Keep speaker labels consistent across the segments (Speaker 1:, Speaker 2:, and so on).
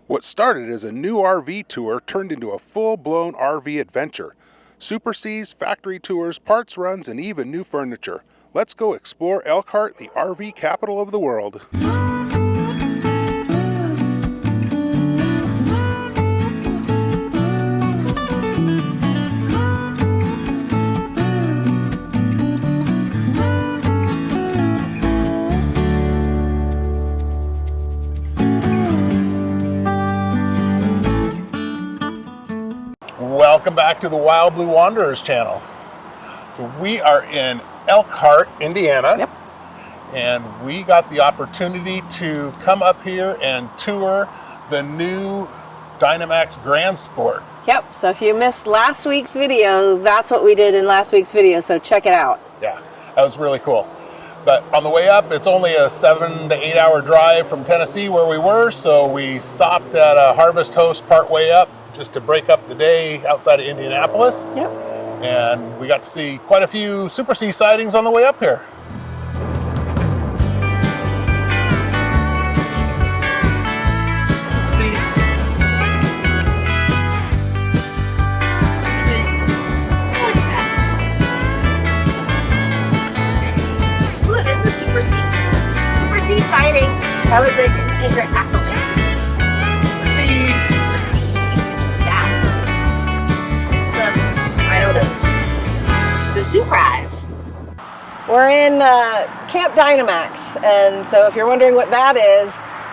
Speaker 1: What started as a new RV tour turned into a full-blown RV adventure. Super Cs, factory tours, parts runs, and even new furniture. Let's go explore Elkhart, the RV capital of the world. Welcome back to the Wild Blue Wanderers channel. So we are in Elkhart, Indiana.
Speaker 2: Yep.
Speaker 1: And we got the opportunity to come up here and tour the new Dynamax Grand Sport.
Speaker 2: Yep, so if you missed last week's video, that's what we did in last week's video, so check it out.
Speaker 1: Yeah, that was really cool. But on the way up, it's only a 7 to 8 hour drive from Tennessee where we were, so we stopped at a Harvest Host part way up just to break up the day outside of Indianapolis.
Speaker 2: Yep.
Speaker 1: And we got to see quite a few Super C sightings on the way up here.
Speaker 3: Sighting. That was a container accolade. Super C. Yeah. I don't know. It's a surprise.
Speaker 2: We're in Camp Dynamax, and so if you're wondering what that is,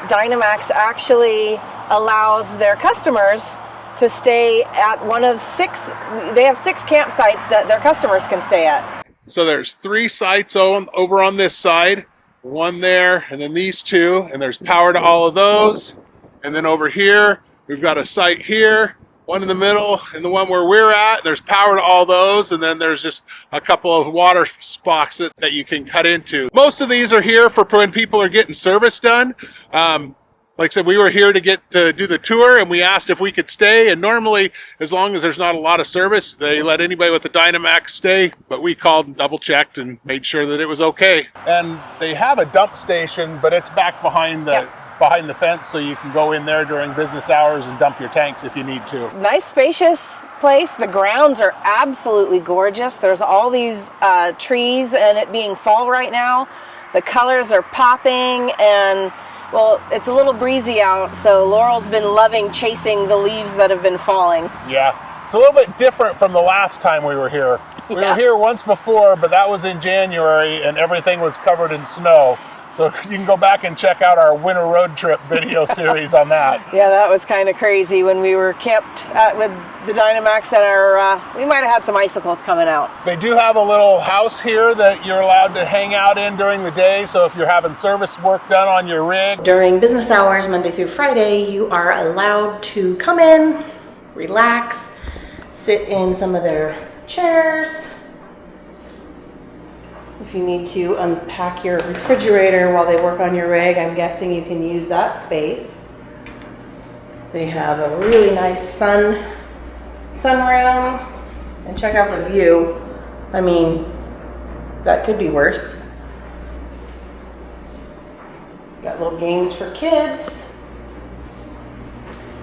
Speaker 2: Dynamax actually allows their customers to stay at one of 6, they have 6 campsites that their customers can stay at.
Speaker 1: So there's 3 sites over on this side. One there, and then these 2, and there's power to all of those. And then over here, we've got a site here, one in the middle, and the one where we're at, there's power to all those, and then there's just a couple of water spots that you can cut into. Most of these are here for when people are getting service done. Like I said, we were here to do the tour, and we asked if we could stay, and normally, as long as there's not a lot of service, they let anybody with the Dynamax stay, but we called and double-checked and made sure that it was okay. And they have a dump station, but it's back behind the fence, so you can go in there during business hours and dump your tanks if you need to.
Speaker 2: Nice, spacious place. The grounds are absolutely gorgeous. There's all these trees, and it being fall right now, the colors are popping, and well, it's a little breezy out, so Laurel's been loving chasing the leaves that have been falling.
Speaker 1: Yeah, it's a little bit different from the last time we were here. We were here once before, but that was in January, and everything was covered in snow. So you can go back and check out our winter road trip video series on that.
Speaker 2: Yeah, that was kind of crazy when we were camped with the Dynamax, and we might have had some icicles coming out.
Speaker 1: They do have a little house here that you're allowed to hang out in during the day, so if you're having service work done on your rig.
Speaker 3: During business hours, Monday through Friday, you are allowed to come in, relax, sit in some of their chairs. If you need to unpack your refrigerator while they work on your rig, I'm guessing you can use that space. They have a really nice sunroom, and check out the view. I mean, that could be worse. Got little games for kids.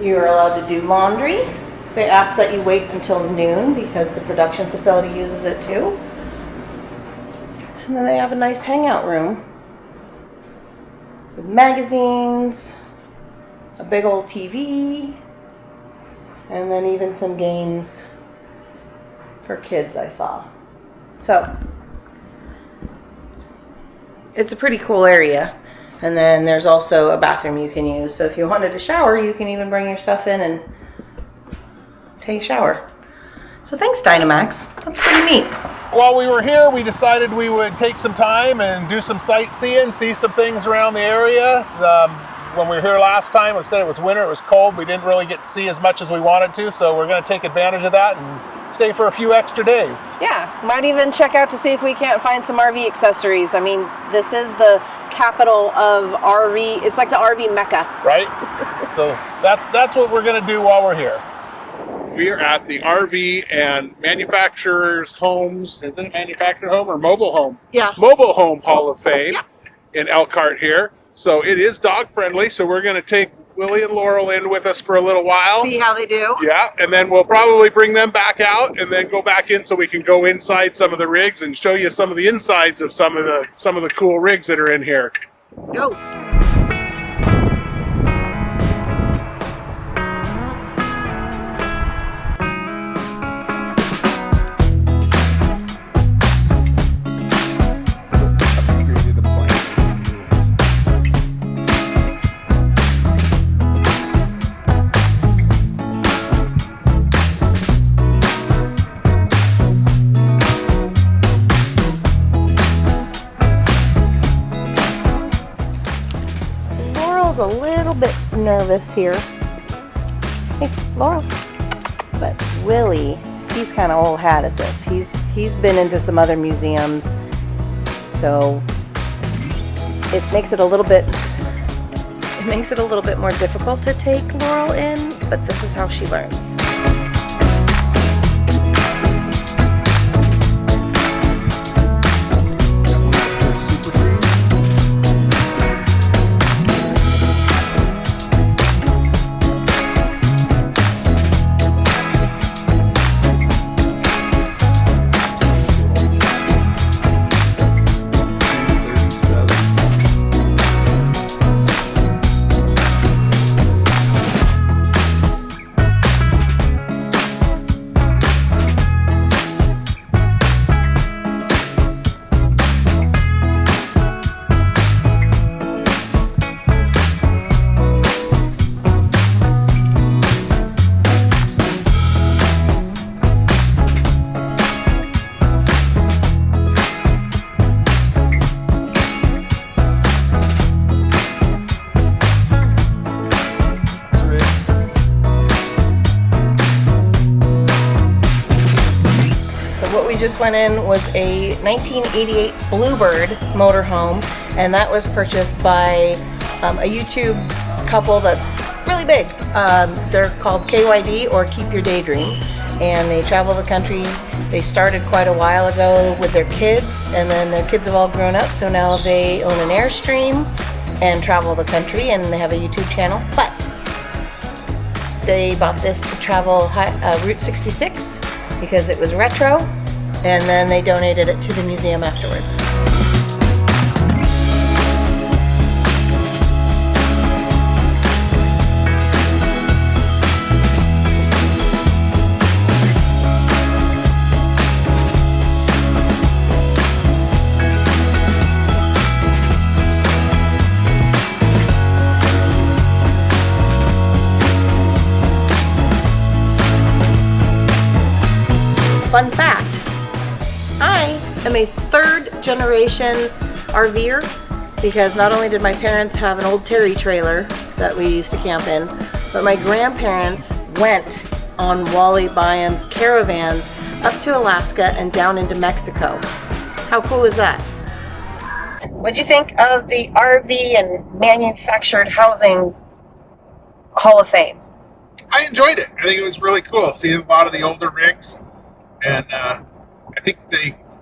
Speaker 3: You're allowed to do laundry. They ask that you wait until noon because the production facility uses it too. And then they have a nice hangout room with magazines, a big old TV, and then even some games for kids I saw. So it's a pretty cool area. And then there's also a bathroom you can use. So if you wanted to shower, you can even bring your stuff in and take a shower. So thanks, Dynamax. That's pretty neat.
Speaker 1: While we were here, we decided we would take some time and do some sightseeing, see some things around the area. When we were here last time, like I said, it was winter, it was cold. We didn't really get to see as much as we wanted to, so we're going to take advantage of that and stay for a few extra days.
Speaker 2: Yeah, might even check out to see if we can't find some RV accessories. I mean, this is the capital of RV. It's like the RV Mecca.
Speaker 1: Right? So that's what we're going to do while we're here. We are at the RV and Manufacturers Homes, is it a manufactured home or mobile home?
Speaker 2: Yeah.
Speaker 1: Mobile Home Hall of Fame in Elkhart here. So it is dog friendly, so we're going to take Willie and Laurel in with us for a little while.
Speaker 2: See how they do.
Speaker 1: Yeah, and then we'll probably bring them back out and then go back in so we can go inside some of the rigs and show you some of the insides of some of the cool rigs that are in here.
Speaker 2: Let's go.
Speaker 3: A little bit nervous here. Hey, Laurel. But Willie, he's kind of old hat at this. He's been into some other museums, so it makes it a little bit more difficult to take Laurel in, but this is how she learns. Just went in was a 1988 Bluebird motorhome, and that was purchased by a YouTube couple that's really big. They're called KYD, or Keep Your Daydream, and they travel the country. They started quite a while ago with their kids, and then their kids have all grown up, so now they own an Airstream and travel the country, and they have a YouTube channel. But they bought this to travel Route 66 because it was retro, and then they donated it to the museum afterwards. Fun fact, I am a third generation RVer, because not only did my parents have an old Terry trailer that we used to camp in, but my grandparents went on Wally Byam's caravans up to Alaska and down into Mexico. How cool is that? What'd you think of the RV and Manufactured Housing Hall of Fame?
Speaker 1: I enjoyed it. I think it was really cool seeing a lot of the older rigs, and I think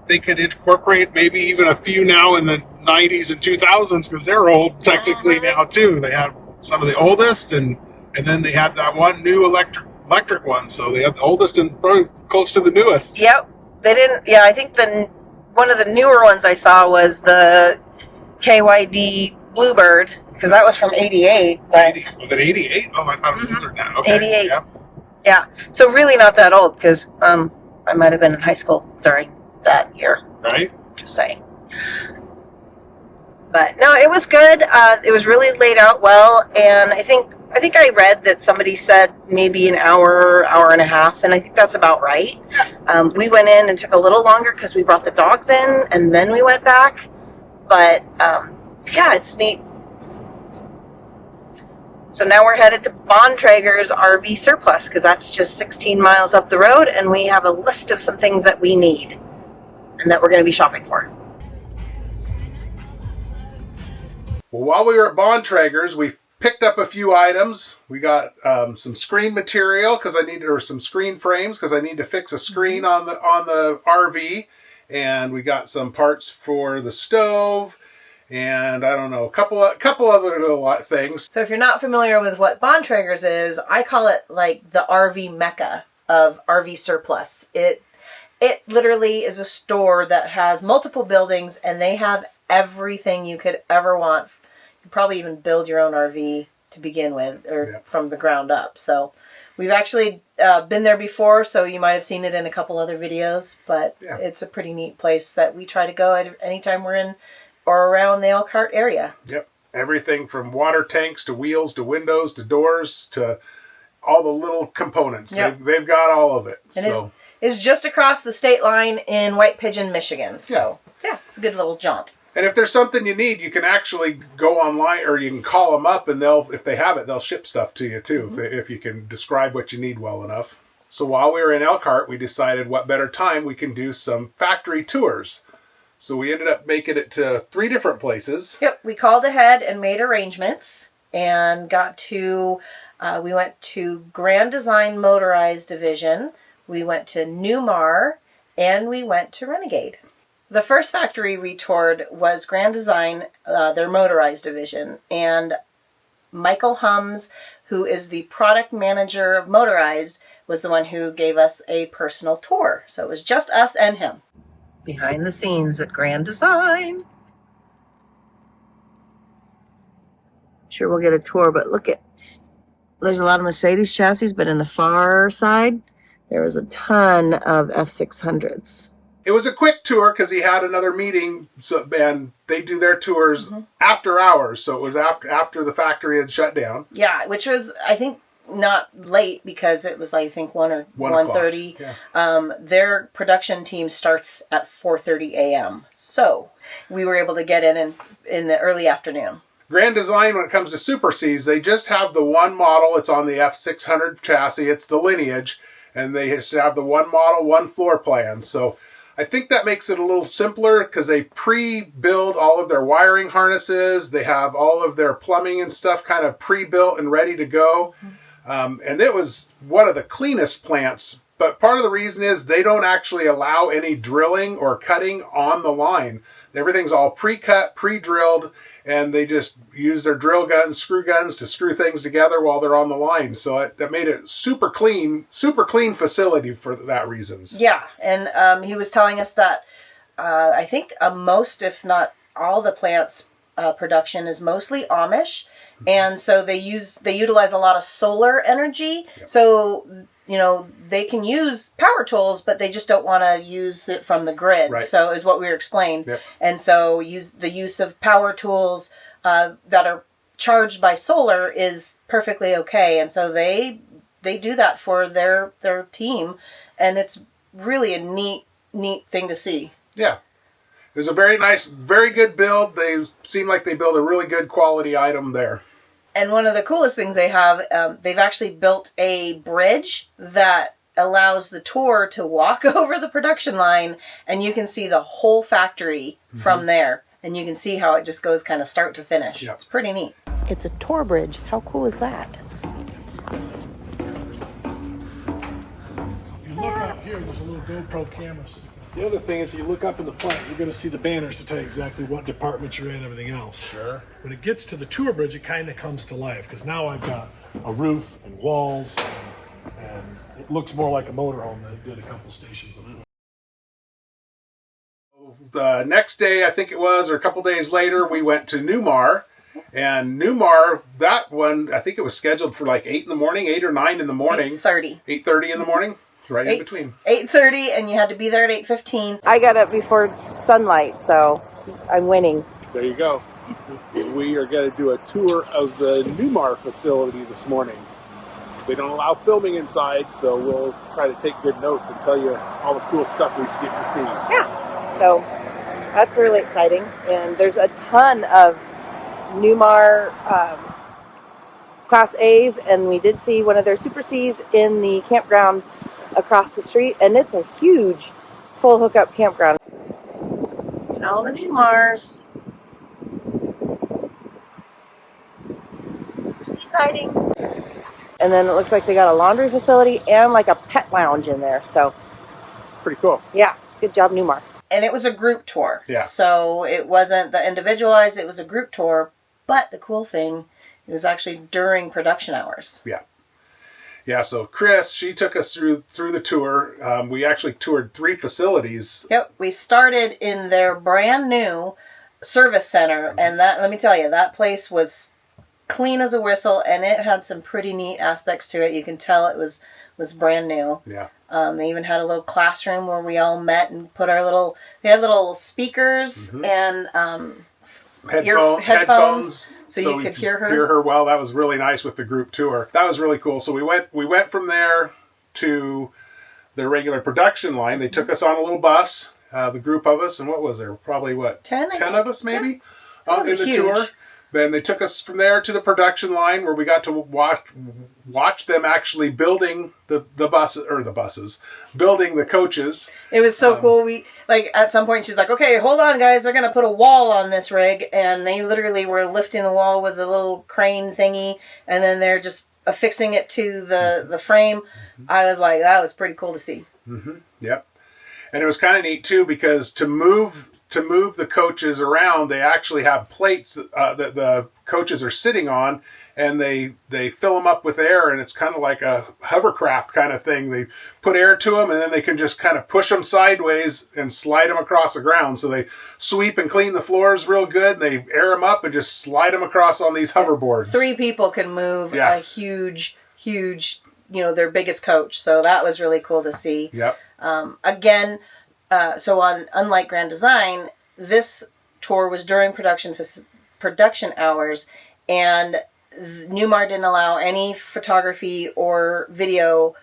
Speaker 1: they could incorporate maybe even a few now in the 90s and 2000s, because they're old technically now too. They have some of the oldest, and then they had that one new electric one, so they had the oldest and probably close to the newest.
Speaker 3: Yep, they didn't. Yeah, I think one of the newer ones I saw was the KYD Bluebird, because that was from '88. But
Speaker 1: was it '88? Oh, I thought it was older now. Okay.
Speaker 3: '88.
Speaker 1: Yeah.
Speaker 3: Yeah, so really not that old, because I might have been in high school during that year.
Speaker 1: Right.
Speaker 3: Just saying. But no, it was good. It was really laid out well, and I think I read that somebody said maybe an hour and a half, and I think that's about right. We went in and took a little longer because we brought the dogs in, and then we went back. But yeah, it's neat. So now we're headed to Bontrager's RV Surplus, because that's just 16 miles up the road, and we have a list of some things that we need and that we're going to be shopping for.
Speaker 1: Well, while we were at Bontrager's, we picked up a few items. We got some screen material or some screen frames, because I need to fix a screen on the RV, and we got some parts for the stove, and I don't know, a couple other little things.
Speaker 3: So if you're not familiar with what Bontrager's is, I call it like the RV mecca of RV surplus. It literally is a store that has multiple buildings, and they have everything you could ever want. You could probably even build your own RV to begin with, or from the ground up. So we've actually been there before, so you might have seen it in a couple other videos, but it's a pretty neat place that we try to go at anytime we're in or around the Elkhart area.
Speaker 1: Yep. Everything from water tanks to wheels to windows to doors to all the little components. Yep. They've got all of it.
Speaker 3: And it's just across the state line in White Pigeon, Michigan. So, it's a good little jaunt.
Speaker 1: And if there's something you need, you can actually go online, or you can call them up, and if they have it, they'll ship stuff to you too, if you can describe what you need well enough. So while we were in Elkhart, we decided what better time we can do some factory tours. So we ended up making it to 3 different places.
Speaker 3: Yep, we called ahead and made arrangements and got to, we went to Grand Design Motorized Division, we went to Newmar, and we went to Renegade. The first factory we toured was Grand Design, their motorized division, and Michael Hums, who is the product manager of Motorized, was the one who gave us a personal tour. So it was just us and him. Behind the scenes at Grand Design. Sure, we'll get a tour, but look at, there's a lot of Mercedes chassis, but in the far side, there was a ton of F600s.
Speaker 1: It was a quick tour because he had another meeting, and they do their tours after hours. So it was after the factory had shut down.
Speaker 3: Yeah, which was, I think, not late because it was, I think, 1 or 1:30. Yeah. Their production team starts at 4:30 a.m. So we were able to get in the early afternoon.
Speaker 1: Grand Design, when it comes to Super Cs, they just have the one model. It's on the F600 chassis. It's the Lineage. And they just have the one model, one floor plan. So I think that makes it a little simpler because they pre-build all of their wiring harnesses. They have all of their plumbing and stuff kind of pre-built and ready to go. And it was one of the cleanest plants. But part of the reason is they don't actually allow any drilling or cutting on the line. Everything's all pre-cut, pre-drilled, and they just use their drill guns, screw guns to screw things together while they're on the line. So that made it super clean facility for that reasons.
Speaker 3: Yeah, and he was telling us that I think most, if not all, the plant's production is mostly Amish, and so they utilize a lot of solar energy. Yep. So they can use power tools, but they just don't want to use it from the grid. Right. So is what we were explained. Yep. And so the use of power tools that are charged by solar is perfectly okay. And so they do that for their team, and it's really a neat thing to see. Yeah.
Speaker 1: It was a very nice, very good build. They seem like they built a really good quality item there.
Speaker 3: And one of the coolest things they have, they've actually built a bridge that allows the tour to walk over the production line, and you can see the whole factory from there. And you can see how it just goes kind of start to finish. Yep. It's pretty neat. It's a tour bridge. How cool is that?
Speaker 4: If you look up here, there's a little GoPro camera. The other thing is, you look up in the plant, you're going to see the banners to tell you exactly what department you're in and everything else. Sure. When it gets to the tour bridge, it kind of comes to life, because now I've got a roof and walls, and it looks more like a motorhome than it did a couple stations before.
Speaker 1: The next day, I think it was, or a couple days later, we went to Newmar. And Newmar, that one, I think it was scheduled for like 8 in the morning, 8 or 9 in the morning.
Speaker 3: 8:30.
Speaker 1: 8:30 in the morning. Right in between.
Speaker 3: 8:30, and you had to be there at 8:15. I got up before sunlight, so I'm winning.
Speaker 1: There you go. We are going to do a tour of the Newmar facility this morning. They don't allow filming inside, so we'll try to take good notes and tell you all the cool stuff we get to see.
Speaker 3: Yeah, so that's really exciting. And there's a ton of Newmar Class A's, and we did see one of their Super C's in the campground across the street, and it's a huge full hookup campground. And all the Newmars. Super C siding. And then it looks like they got a laundry facility and like a pet lounge in there, so
Speaker 1: it's pretty cool.
Speaker 3: Yeah, good job, Newmar. And it was a group tour.
Speaker 1: Yeah.
Speaker 3: So it wasn't the individualized, it was a group tour. But the cool thing, it was actually during production hours.
Speaker 1: Yeah. Yeah, so Chris, she took us through the tour. We actually toured 3 facilities.
Speaker 3: Yep. We started in their brand new service center. And that, let me tell you, that place was clean as a whistle. And it had some pretty neat aspects to it. You can tell it was brand new.
Speaker 1: Yeah.
Speaker 3: They even had a little classroom where we all met and put our little, they had little speakers and headphones so you could hear her.
Speaker 1: Well. That was really nice with the group tour. That was really cool. So we went from there to their regular production line. They took us on a little bus, the group of us, and what was there? Probably 10 of us maybe in the tour. Then they took us from there to the production line where we got to watch them actually building the buses, building the coaches.
Speaker 3: It was so cool. We at some point she's like, "Okay, hold on, guys. They're gonna put a wall on this rig," and they literally were lifting the wall with a little crane thingy, and then they're just affixing it to the frame. I was like, that was pretty cool to see.
Speaker 1: Yep, and it was kind of neat too because to move the coaches around, they actually have plates that the coaches are sitting on, and they fill them up with air, and it's kind of like a hovercraft kind of thing. They put air to them, and then they can just kind of push them sideways and slide them across the ground. So they sweep and clean the floors real good, and they air them up and just slide them across on these hoverboards.
Speaker 3: 3 people can move a huge, their biggest coach. So that was really cool to see.
Speaker 1: Yep.
Speaker 3: Again, so unlike Grand Design, this tour was during production hours, and Newmar didn't allow any photography or video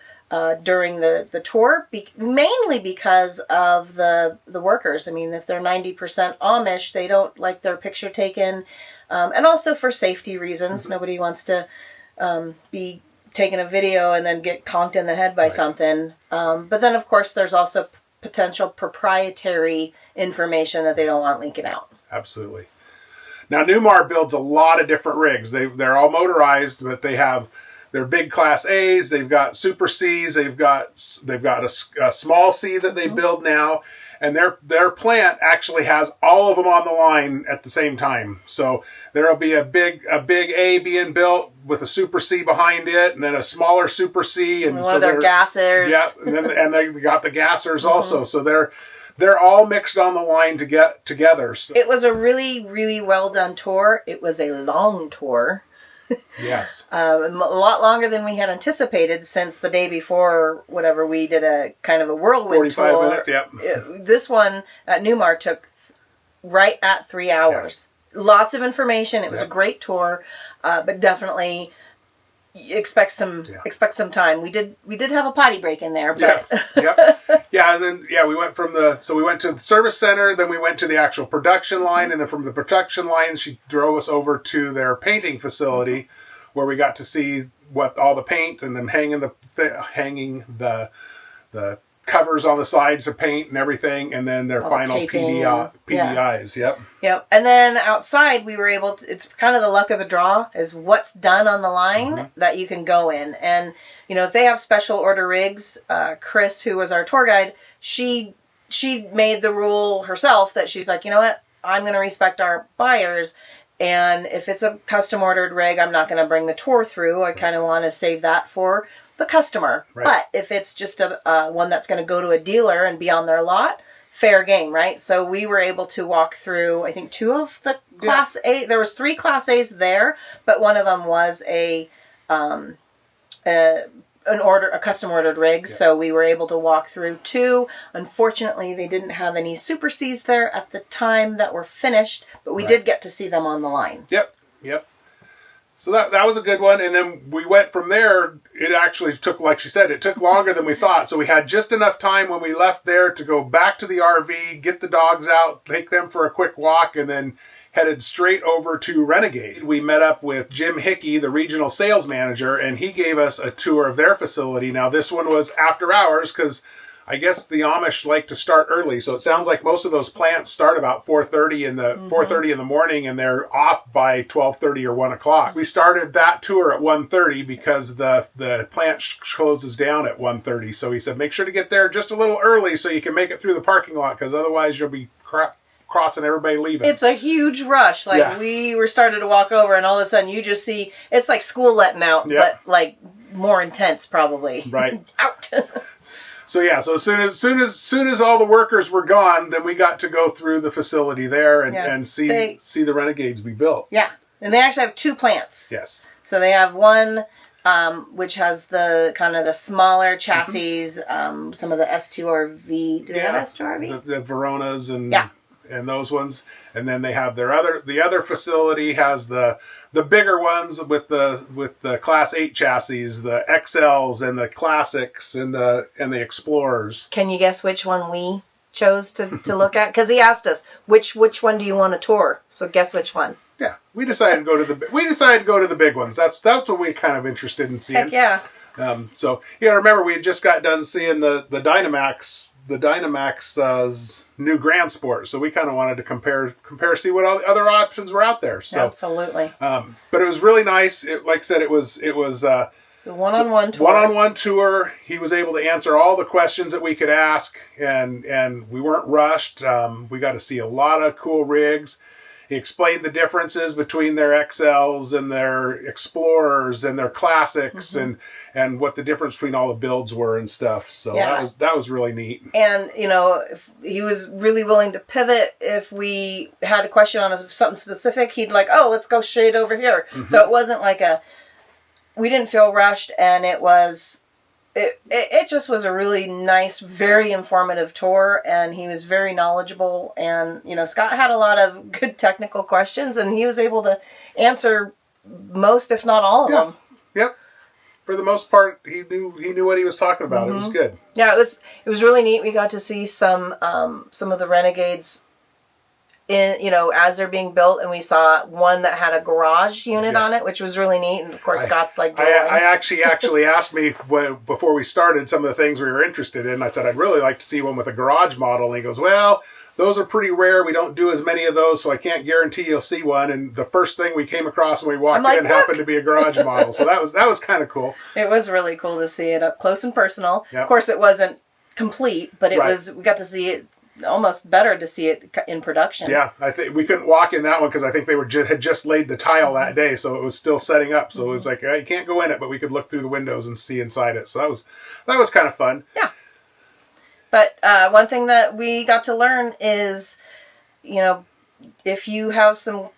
Speaker 3: during the tour, mainly because of the workers. I mean, if they're 90% Amish, they don't like their picture taken, and also for safety reasons. Nobody wants to be taking a video and then get conked in the head by something. But then, of course, there's also potential proprietary information that they don't want leaking out.
Speaker 1: Absolutely. Now, Newmar builds a lot of different rigs. They're all motorized, but they have their big Class A's. They've got Super C's. They've got a small C that they build now, and their plant actually has all of them on the line at the same time. So there'll be a big A being built with a Super C behind it, and then a smaller Super C, and
Speaker 3: one of their gassers.
Speaker 1: Yeah, and they got the gassers also. So they're all mixed on the line to get together. So.
Speaker 3: It was a really, really well done tour. It was a long tour.
Speaker 1: Yes.
Speaker 3: A lot longer than we had anticipated, since the day before, whatever, we did a kind of a whirlwind
Speaker 1: 45
Speaker 3: tour.
Speaker 1: minutes, yep.
Speaker 3: This one at Newmar took right at 3 hours. Yeah. Lots of information. It was a great tour, but definitely expect some time. We did have a potty break in there, but
Speaker 1: and then we went we went to the service center, then we went to the actual production line, and then from the production line she drove us over to their painting facility where we got to see what all the paint, and then hanging the covers on the sides of paint and everything, and then their final PDIs.
Speaker 3: Yep. And then outside we were able to, it's kind of the luck of the draw is what's done on the line that you can go in. And, if they have special order rigs, Chris, who was our tour guide, she made the rule herself that she's like, you know what, I'm going to respect our buyers. And if it's a custom ordered rig, I'm not going to bring the tour through. I kind of want to save that for the customer. Right. But if it's just a one that's going to go to a dealer and be on their lot, fair game, right? So we were able to walk through, I think, 2 of the Class A. There was 3 Class A's there, but one of them was a custom ordered rig. So we were able to walk through 2. Unfortunately, they didn't have any Super C's there at the time that were finished, but we did get to see them on the line.
Speaker 1: Yep. So that was a good one. And then we went from there. It actually took, like she said, it took longer than we thought. So we had just enough time when we left there to go back to the RV, get the dogs out, take them for a quick walk, and then headed straight over to Renegade. We met up with Jim Hickey, the regional sales manager, and he gave us a tour of their facility. Now, this one was after hours because I guess the Amish like to start early, so it sounds like most of those plants start about 4:30 in the 4:30 in the morning, and they're off by 12:30 or 1 o'clock. We started that tour at 1:30 because the plant closes down at 1:30. So he said, make sure to get there just a little early so you can make it through the parking lot, because otherwise you'll be crossing everybody leaving.
Speaker 3: It's a huge rush. Like we were starting to walk over, and all of a sudden you just see it's like school letting out, but like more intense probably.
Speaker 1: Right.
Speaker 3: Out.
Speaker 1: So yeah, so as soon as all the workers were gone, then we got to go through the facility there and see the Renegades be built. Yeah,
Speaker 3: and they actually have 2 plants.
Speaker 1: Yes.
Speaker 3: So they have one which has the kind of the smaller chassis, some of the S2RV. Do they have S2RV?
Speaker 1: The Veronas and those ones, and then they have the other facility has the bigger ones with the Class 8 chassis, the XLs and the Classics and the Explorers.
Speaker 3: Can you guess which one we chose to look at? Because he asked us which one do you want to tour? So guess which one.
Speaker 1: Yeah, we decided to go to the big ones. That's what we're kind of interested in seeing.
Speaker 3: Heck yeah.
Speaker 1: So remember we had just got done seeing the Dynamax's new Grand Sport, so we kind of wanted to compare, see what all the other options were out there. So
Speaker 3: absolutely.
Speaker 1: But it was really nice. Like I said, it was
Speaker 3: a one-on-one tour.
Speaker 1: One-on-one tour. He was able to answer all the questions that we could ask, and we weren't rushed. We got to see a lot of cool rigs. He explained the differences between their XLs and their Explorers and their Classics, and what the difference between all the builds were and stuff. So that was really neat.
Speaker 3: And if he was really willing to pivot if we had a question on something specific. He'd like, oh, let's go straight over here. So it wasn't like we didn't feel rushed, and it was. It just was a really nice, very informative tour, and he was very knowledgeable. And Scott had a lot of good technical questions, and he was able to answer most, if not all of them.
Speaker 1: Yep. For the most part, he knew what he was talking about. It was good.
Speaker 3: Yeah, it was really neat. We got to see some of the Renegades as they're being built, and we saw one that had a garage unit on it, which was really neat. And of course, Scott's like,
Speaker 1: I actually asked me before we started some of the things we were interested in. I said I'd really like to see one with a garage model, and he goes, well, those are pretty rare. We don't do as many of those, so I can't guarantee you'll see one. And the first thing we came across when we walked in happened to be a garage model, so that was kind of cool.
Speaker 3: It was really cool to see it up close and personal. Yep. Of course, it wasn't complete, but we got to see it. Almost better to see it in production. Yeah,
Speaker 1: I think we couldn't walk in that one because I think they had just laid the tile that day, so it was still setting up. So it was like you can't go in it, but we could look through the windows and see inside it. So that was kind of fun.
Speaker 3: Yeah. But one thing that we got to learn is, if you have some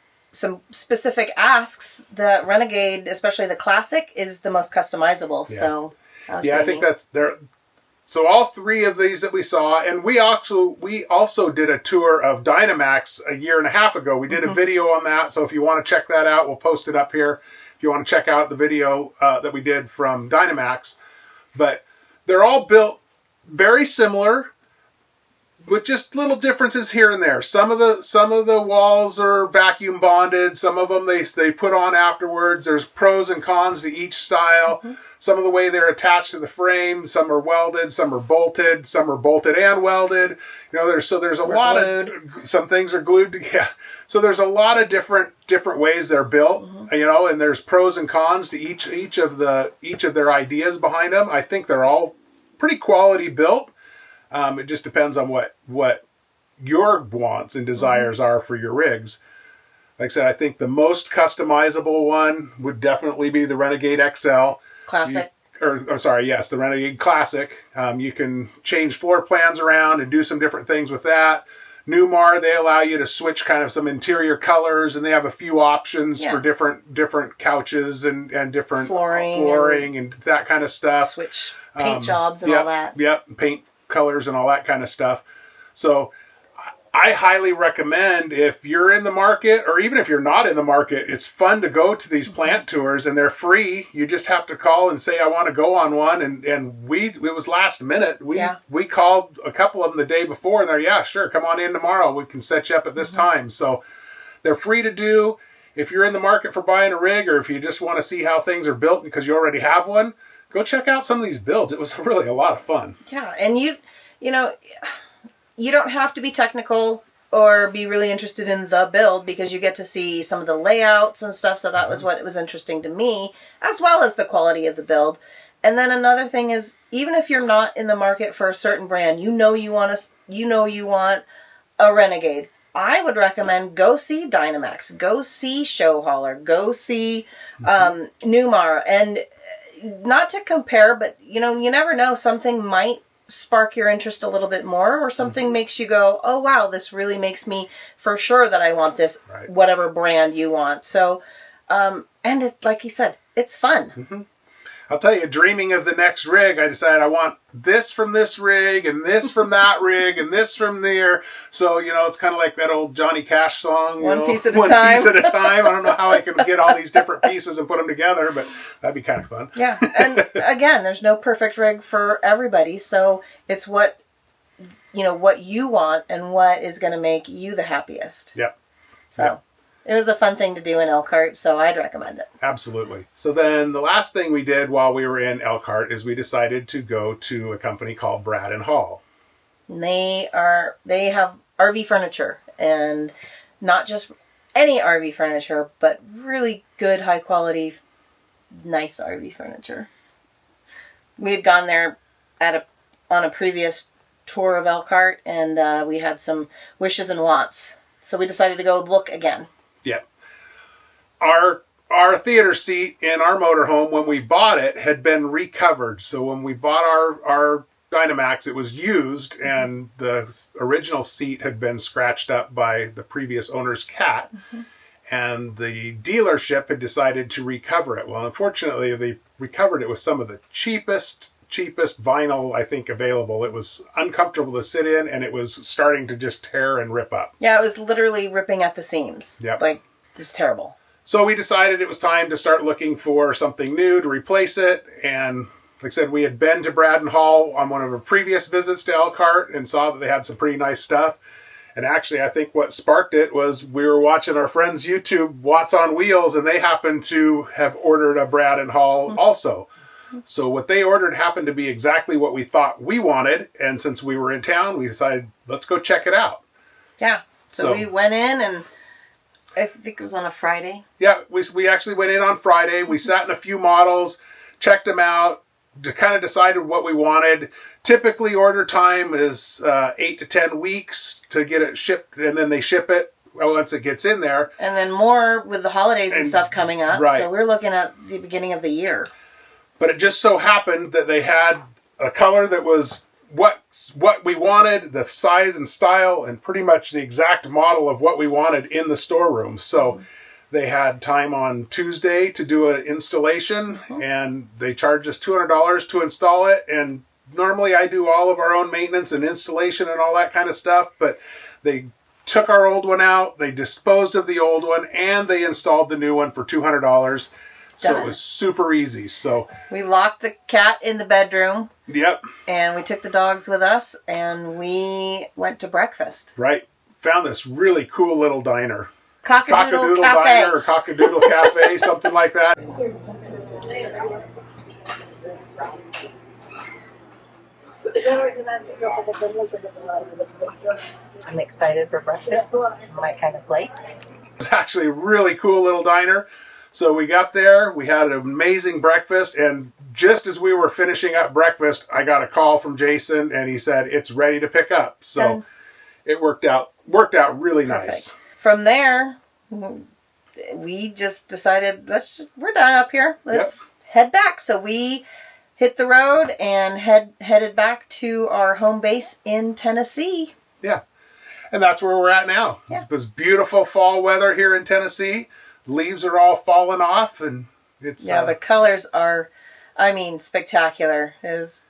Speaker 3: specific asks, the Renegade, especially the Classic, is the most customizable. Yeah. So
Speaker 1: I think that's there. So all 3 of these that we saw, and we also did a tour of Dynamax a year and a half ago. We did a video on that, so if you want to check that out, we'll post it up here. If you want to check out the video that we did from Dynamax. But they're all built very similar, with just little differences here and there. Some of the walls are vacuum bonded. Some of them they put on afterwards. There's pros and cons to each style. Some of the way they're attached to the frame. Some are welded. Some are bolted. Some are bolted and welded. There's a lot
Speaker 3: glued.
Speaker 1: of some things are glued together. Yeah. So there's a lot of different ways they're built. And there's pros and cons to each of their ideas behind them. I think they're all pretty quality built. It just depends on what your wants and desires are for your rigs. Like I said, I think the most customizable one would definitely be the Renegade XL.
Speaker 3: Classic.
Speaker 1: The Renegade Classic. You can change floor plans around and do some different things with that. Newmar, they allow you to switch kind of some interior colors, and they have a few options for different couches and different flooring and that kind of stuff.
Speaker 3: Switch paint jobs and all that.
Speaker 1: Yep, paint colors and all that kind of stuff. So I highly recommend, if you're in the market, or even if you're not in the market, it's fun to go to these plant tours, and they're free. You just have to call and say, I want to go on one. And it was last minute. We called a couple of them the day before, and they're, sure, come on in tomorrow. We can set you up at this time. So they're free to do. If you're in the market for buying a rig, or if you just want to see how things are built because you already have one, go check out some of these builds. It was really a lot of fun.
Speaker 3: Yeah, and you know, you don't have to be technical or be really interested in the build because you get to see some of the layouts and stuff. So that was what was interesting to me, as well as the quality of the build. And then another thing is, even if you're not in the market for a certain brand, you want a Renegade. I would recommend go see Dynamax, go see Show Hauler, go see Newmar, and not to compare, but you never know, something might spark your interest a little bit more, or something makes you go, oh wow, this really makes me for sure that I want this, whatever brand you want. So, and it's like he said, it's fun.
Speaker 1: I'll tell you, dreaming of the next rig, I decided I want this from this rig, and this from that rig, and this from there. So, it's kind of like that old Johnny Cash song.
Speaker 3: One piece at a
Speaker 1: One
Speaker 3: time.
Speaker 1: piece at a time. I don't know how I can get all these different pieces and put them together, but that'd be kind of fun.
Speaker 3: Yeah, and again, there's no perfect rig for everybody, so it's what you want and what is going to make you the happiest.
Speaker 1: Yep.
Speaker 3: So. It was a fun thing to do in Elkhart, so I'd recommend it.
Speaker 1: Absolutely. So then the last thing we did while we were in Elkhart is we decided to go to a company called Brad and Hall.
Speaker 3: They have RV furniture, and not just any RV furniture, but really good, high quality, nice RV furniture. We had gone there on a previous tour of Elkhart, and we had some wishes and wants. So we decided to go look again.
Speaker 1: Yeah. Our theater seat in our motorhome, when we bought it, had been recovered. So when we bought our Dynamax, it was used, and the original seat had been scratched up by the previous owner's cat. And the dealership had decided to recover it. Well, unfortunately, they recovered it with some of the cheapest vinyl, I think, available. It was uncomfortable to sit in, and it was starting to just tear and rip up.
Speaker 3: Yeah, it was literally ripping at the seams.
Speaker 1: Yep.
Speaker 3: Like, it was terrible.
Speaker 1: So we decided it was time to start looking for something new to replace it. And like I said, we had been to Brad and Hall on one of our previous visits to Elkhart and saw that they had some pretty nice stuff. And actually, I think what sparked it was we were watching our friends' YouTube, Watts on Wheels, and they happened to have ordered a Brad and Hall also. So what they ordered happened to be exactly what we thought we wanted. And since we were in town, we decided, let's go check it out.
Speaker 3: Yeah. So we went in, and I think it was on a Friday.
Speaker 1: Yeah, we actually went in on Friday. We sat in a few models, checked them out, kind of decided what we wanted. Typically, order time is 8 to 10 weeks to get it shipped, and then they ship it once it gets in there.
Speaker 3: And then more with the holidays and stuff coming up.
Speaker 1: Right.
Speaker 3: So we're looking at the beginning of the year.
Speaker 1: But it just so happened that they had a color that was what we wanted, the size and style, and pretty much the exact model of what we wanted in the storeroom. So they had time on Tuesday to do an installation, and they charged us $200 to install it. And normally I do all of our own maintenance and installation and all that kind of stuff, but they took our old one out, they disposed of the old one, and they installed the new one for $200. So it was super easy. So
Speaker 3: we locked the cat in the bedroom.
Speaker 1: Yep.
Speaker 3: And we took the dogs with us, and we went to breakfast.
Speaker 1: Right. Found this really cool little diner.
Speaker 3: Cockadoodle Cafe.
Speaker 1: Diner or Cockadoodle Cafe, something like that.
Speaker 3: I'm excited for breakfast. It's my kind of place.
Speaker 1: It's actually a really cool little diner. So we got there, we had an amazing breakfast, and just as we were finishing up breakfast, I got a call from Jason, and he said it's ready to pick up. So it worked out really nice.
Speaker 3: From there, we just decided we're done up here. Let's head back. So we hit the road and headed back to our home base in Tennessee.
Speaker 1: Yeah. And that's where we're at now.
Speaker 3: Yeah.
Speaker 1: It was beautiful fall weather here in Tennessee. Leaves are all falling off, and it's
Speaker 3: the colors are, spectacular. It's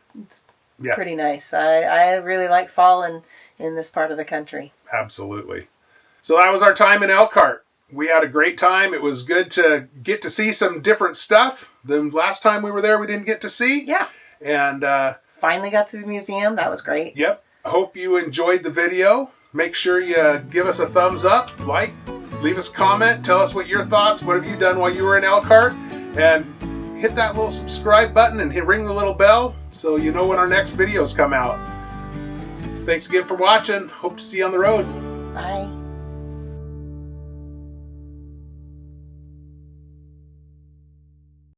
Speaker 3: pretty nice. I really like fall in this part of the country.
Speaker 1: Absolutely. So that was our time in Elkhart. We had a great time. It was good to get to see some different stuff. The last time we were there, we didn't get to see.
Speaker 3: Yeah.
Speaker 1: And
Speaker 3: finally got to the museum. That was great.
Speaker 1: Yep. Hope you enjoyed the video. Make sure you give us a thumbs up, leave us a comment, tell us what your thoughts, what have you done while you were in Elkhart, and hit that little subscribe button and ring the little bell so you know when our next videos come out. Thanks again for watching. Hope to see you on the road.
Speaker 2: Bye.